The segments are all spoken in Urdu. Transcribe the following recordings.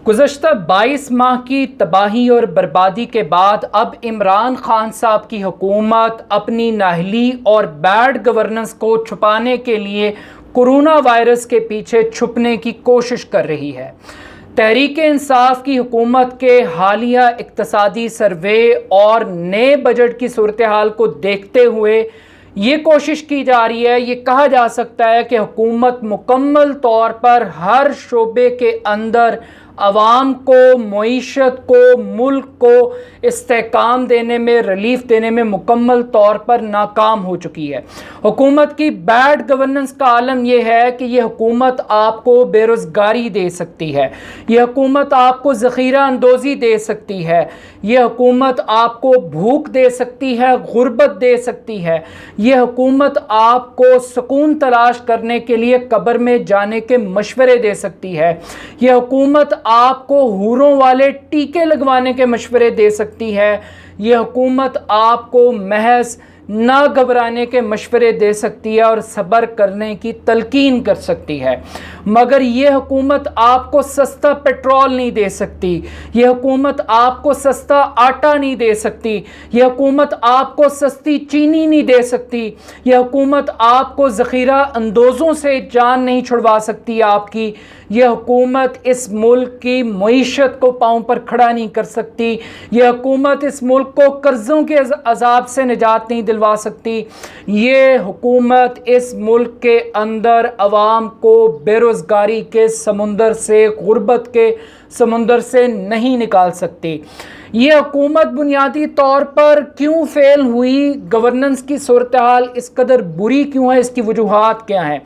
گزشتہ 22 ماہ کی تباہی اور بربادی کے بعد اب عمران خان صاحب کی حکومت اپنی نااہلی اور بیڈ گورننس کو چھپانے کے لیے کورونا وائرس کے پیچھے چھپنے کی کوشش کر رہی ہے۔ تحریک انصاف کی حکومت کے حالیہ اقتصادی سروے اور نئے بجٹ کی صورتحال کو دیکھتے ہوئے یہ کوشش کی جا رہی ہے، یہ کہا جا سکتا ہے کہ حکومت مکمل طور پر ہر شعبے کے اندر عوام کو، معیشت کو، ملک کو استحکام دینے میں، ریلیف دینے میں مکمل طور پر ناکام ہو چکی ہے۔ حکومت کی بیڈ گورننس کا عالم یہ ہے کہ یہ حکومت آپ کو بے روزگاری دے سکتی ہے، یہ حکومت آپ کو ذخیرہ اندوزی دے سکتی ہے، یہ حکومت آپ کو بھوک دے سکتی ہے، غربت دے سکتی ہے، یہ حکومت آپ کو سکون تلاش کرنے کے لیے قبر میں جانے کے مشورے دے سکتی ہے، یہ حکومت آپ کو حوروں والے ٹیکے لگوانے کے مشورے دے سکتی ہے، یہ حکومت آپ کو محض نہ گھبرانے کے مشورے دے سکتی ہے اور صبر کرنے کی تلقین کر سکتی ہے، مگر یہ حکومت آپ کو سستا پیٹرول نہیں دے سکتی، یہ حکومت آپ کو سستا آٹا نہیں دے سکتی، یہ حکومت آپ کو سستی چینی نہیں دے سکتی، یہ حکومت آپ کو ذخیرہ اندوزوں سے جان نہیں چھڑوا سکتی آپ کی، یہ حکومت اس ملک کی معیشت کو پاؤں پر کھڑا نہیں کر سکتی، یہ حکومت اس ملک کو قرضوں کے عذاب سے نجات نہیں دلوا سکتی، یہ حکومت اس ملک کے اندر عوام کو بے روزگاری کے سمندر سے، غربت کے سمندر سے نہیں نکال سکتی۔ یہ حکومت بنیادی طور پر کیوں فیل ہوئی، گورننس کی صورتحال اس قدر بری کیوں ہے، اس کی وجوہات کیا ہیں؟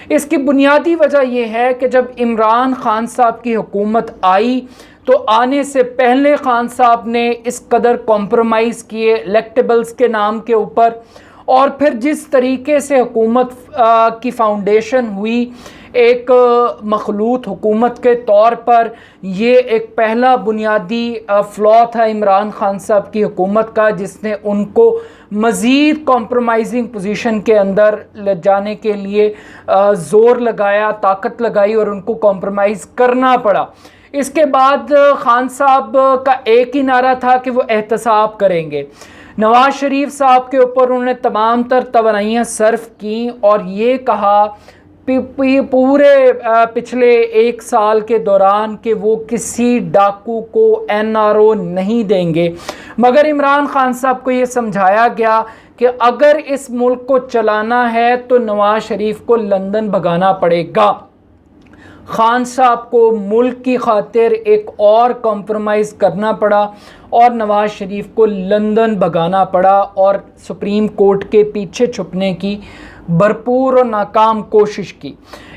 اس کی بنیادی وجہ یہ ہے کہ جب عمران خان صاحب کی حکومت آئی تو آنے سے پہلے خان صاحب نے اس قدر کمپرومائز کیے الیکٹیبلز کے نام کے اوپر، اور پھر جس طریقے سے حکومت کی فاؤنڈیشن ہوئی ایک مخلوط حکومت کے طور پر، یہ ایک پہلا بنیادی فلا تھا عمران خان صاحب کی حکومت کا، جس نے ان کو مزید کمپرومائزنگ پوزیشن کے اندر لے جانے کے لیے زور لگایا، طاقت لگائی اور ان کو کمپرومائز کرنا پڑا۔ اس کے بعد خان صاحب کا ایک ہی نعرہ تھا کہ وہ احتساب کریں گے۔ نواز شریف صاحب کے اوپر انہوں نے تمام تر توانائیاں صرف کیں اور یہ کہا پورے پچھلے 1 سال کے دوران کہ وہ کسی ڈاکو کو NRO نہیں دیں گے، مگر عمران خان صاحب کو یہ سمجھایا گیا کہ اگر اس ملک کو چلانا ہے تو نواز شریف کو لندن بھگانا پڑے گا۔ خان صاحب کو ملک کی خاطر ایک اور کمپرومائز کرنا پڑا اور نواز شریف کو لندن بھگانا پڑا اور سپریم کورٹ کے پیچھے چھپنے کی بھرپور اور ناکام کوشش کی۔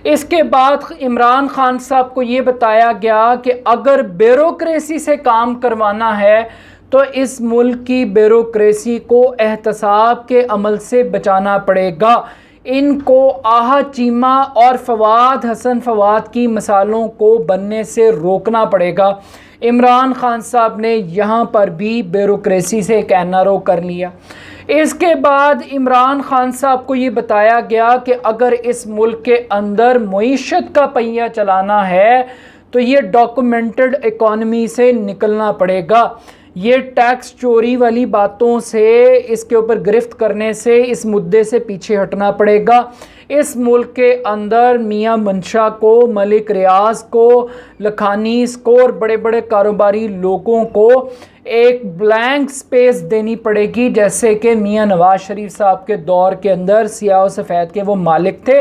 اس کے بعد عمران خان صاحب کو یہ بتایا گیا کہ اگر بیوروکریسی سے کام کروانا ہے تو اس ملک کی بیوروکریسی کو احتساب کے عمل سے بچانا پڑے گا، ان کو آہا چیمہ اور فواد حسن فواد کی مثالوں کو بننے سے روکنا پڑے گا۔ عمران خان صاحب نے یہاں پر بھی بیوروکریسی سے ایک NRO کر لیا۔ اس کے بعد عمران خان صاحب کو یہ بتایا گیا کہ اگر اس ملک کے اندر معیشت کا پہیہ چلانا ہے تو یہ ڈاکومنٹڈ اکانومی سے نکلنا پڑے گا، یہ ٹیکس چوری والی باتوں سے، اس کے اوپر گرفت کرنے سے، اس مدعے سے پیچھے ہٹنا پڑے گا۔ اس ملک کے اندر میاں منشا کو، ملک ریاض کو، لکھانیز کو اور بڑے بڑے کاروباری لوگوں کو ایک بلینک سپیس دینی پڑے گی، جیسے کہ میاں نواز شریف صاحب کے دور کے اندر سیاہ و سفید کے وہ مالک تھے،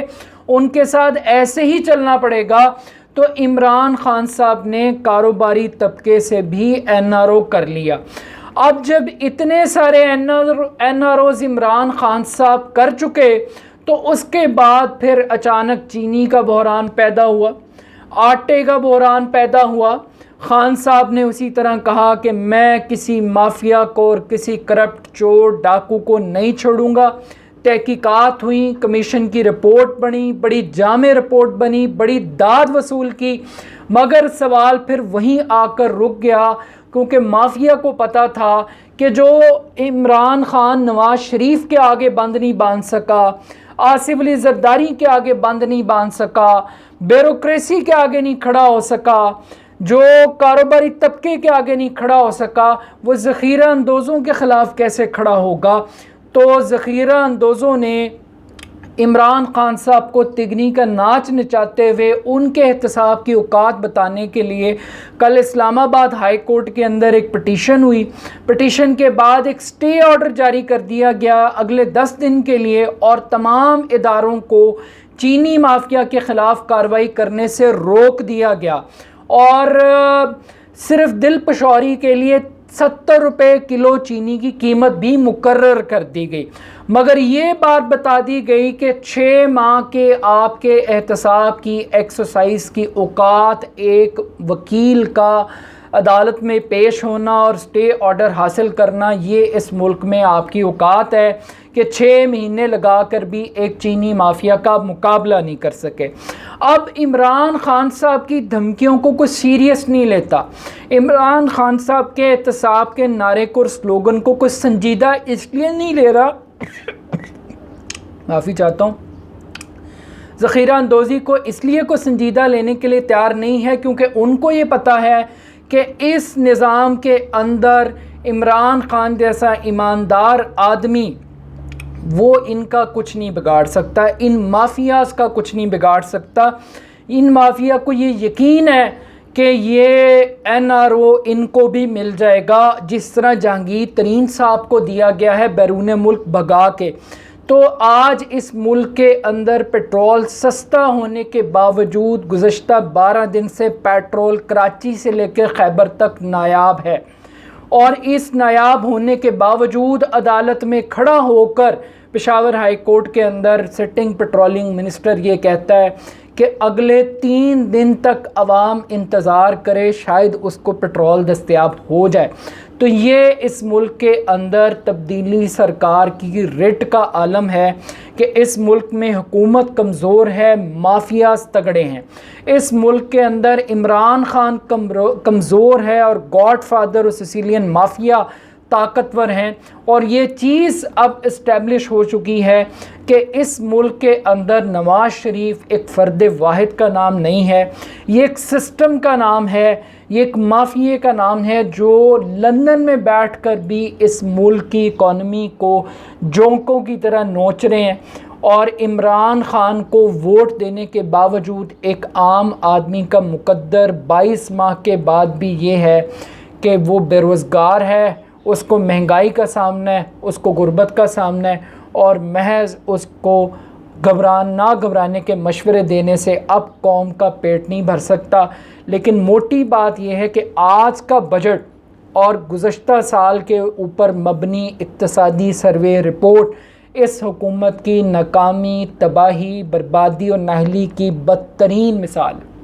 ان کے ساتھ ایسے ہی چلنا پڑے گا۔ تو عمران خان صاحب نے کاروباری طبقے سے بھی NRO کر لیا۔ اب جب اتنے سارے NROز عمران خان صاحب کر چکے تو اس کے بعد پھر اچانک چینی کا بحران پیدا ہوا، آٹے کا بحران پیدا ہوا۔ خان صاحب نے اسی طرح کہا کہ میں کسی مافیا کو اور کسی کرپٹ چور ڈاکو کو نہیں چھوڑوں گا۔ تحقیقات ہوئیں، کمیشن کی رپورٹ بنی، بڑی جامع رپورٹ بنی، بڑی داد وصول کی، مگر سوال پھر وہیں آ کر رک گیا، کیونکہ مافیا کو پتہ تھا کہ جو عمران خان نواز شریف کے آگے بند نہیں باندھ سکا، آصف علی زرداری کے آگے بند نہیں باندھ سکا، بیوروکریسی کے آگے نہیں کھڑا ہو سکا، جو کاروباری طبقے کے آگے نہیں کھڑا ہو سکا وہ ذخیرہ اندوزوں کے خلاف کیسے کھڑا ہوگا؟ تو ذخیرہ اندوزوں نے عمران خان صاحب کو تگنی کا ناچ نچاتے ہوئے ان کے احتساب کی اوقات بتانے کے لیے کل اسلام آباد ہائی کورٹ کے اندر ایک پٹیشن ہوئی. پٹیشن کے بعد ایک سٹے آرڈر جاری کر دیا گیا اگلے 10 دن کے لیے، اور تمام اداروں کو چینی مافیا کے خلاف کارروائی کرنے سے روک دیا گیا، اور صرف دل پشوری کے لیے 70 روپے کلو چینی کی قیمت بھی مقرر کر دی گئی. مگر یہ بات بتا دی گئی کہ 6 ماہ کے آپ کے احتساب کی ایکسرسائز کی اوقات، ایک وکیل کا عدالت میں پیش ہونا اور سٹے آرڈر حاصل کرنا، یہ اس ملک میں آپ کی اوقات ہے کہ 6 مہینے لگا کر بھی ایک چینی مافیا کا مقابلہ نہیں کر سکے. اب عمران خان صاحب کی دھمکیوں کو کوئی سیریس نہیں لیتا. عمران خان صاحب کے احتساب کے نعرے کو اور سلوگن کو کوئی سنجیدہ اس لیے نہیں لے رہا، معافی چاہتا ہوں، ذخیرہ اندوزی کو اس لیے کوئی سنجیدہ لینے کے لیے تیار نہیں ہے کیونکہ ان کو یہ پتہ ہے کہ اس نظام کے اندر عمران خان جیسا ایماندار آدمی وہ ان کا کچھ نہیں بگاڑ سکتا، ان مافیاز کا کچھ نہیں بگاڑ سکتا. ان مافیا کو یہ یقین ہے کہ یہ NRO ان کو بھی مل جائے گا، جس طرح جہانگیر ترین صاحب کو دیا گیا ہے بیرون ملک بھگا کے. تو آج اس ملک کے اندر پیٹرول سستا ہونے کے باوجود گزشتہ 12 دن سے پیٹرول کراچی سے لے کے خیبر تک نایاب ہے، اور اس نایاب ہونے کے باوجود عدالت میں کھڑا ہو کر پشاور ہائی کورٹ کے اندر سٹنگ پیٹرولنگ منسٹر یہ کہتا ہے کہ اگلے 3 دن تک عوام انتظار کرے، شاید اس کو پیٹرول دستیاب ہو جائے. تو یہ اس ملک کے اندر تبدیلی سرکار کی رٹ کا عالم ہے کہ اس ملک میں حکومت کمزور ہے، مافیاز تگڑے ہیں. اس ملک کے اندر عمران خان کمزور ہے اور گاڈ فادر اور سیسیلین مافیا طاقتور ہیں، اور یہ چیز اب اسٹیبلش ہو چکی ہے کہ اس ملک کے اندر نواز شریف ایک فرد واحد کا نام نہیں ہے، یہ ایک سسٹم کا نام ہے، یہ ایک مافیے کا نام ہے جو لندن میں بیٹھ کر بھی اس ملک کی اکانومی کو جونکوں کی طرح نوچ رہے ہیں. اور عمران خان کو ووٹ دینے کے باوجود ایک عام آدمی کا مقدر 22 ماہ کے بعد بھی یہ ہے کہ وہ بے روزگار ہے، اس کو مہنگائی کا سامنا ہے، اس کو غربت کا سامنا ہے، اور محض اس کو نہ گھبرانے کے مشورے دینے سے اب قوم کا پیٹ نہیں بھر سکتا. لیکن موٹی بات یہ ہے کہ آج کا بجٹ اور گزشتہ سال کے اوپر مبنی اقتصادی سروے رپورٹ اس حکومت کی ناکامی، تباہی، بربادی اور نااہلی کی بدترین مثال ہے.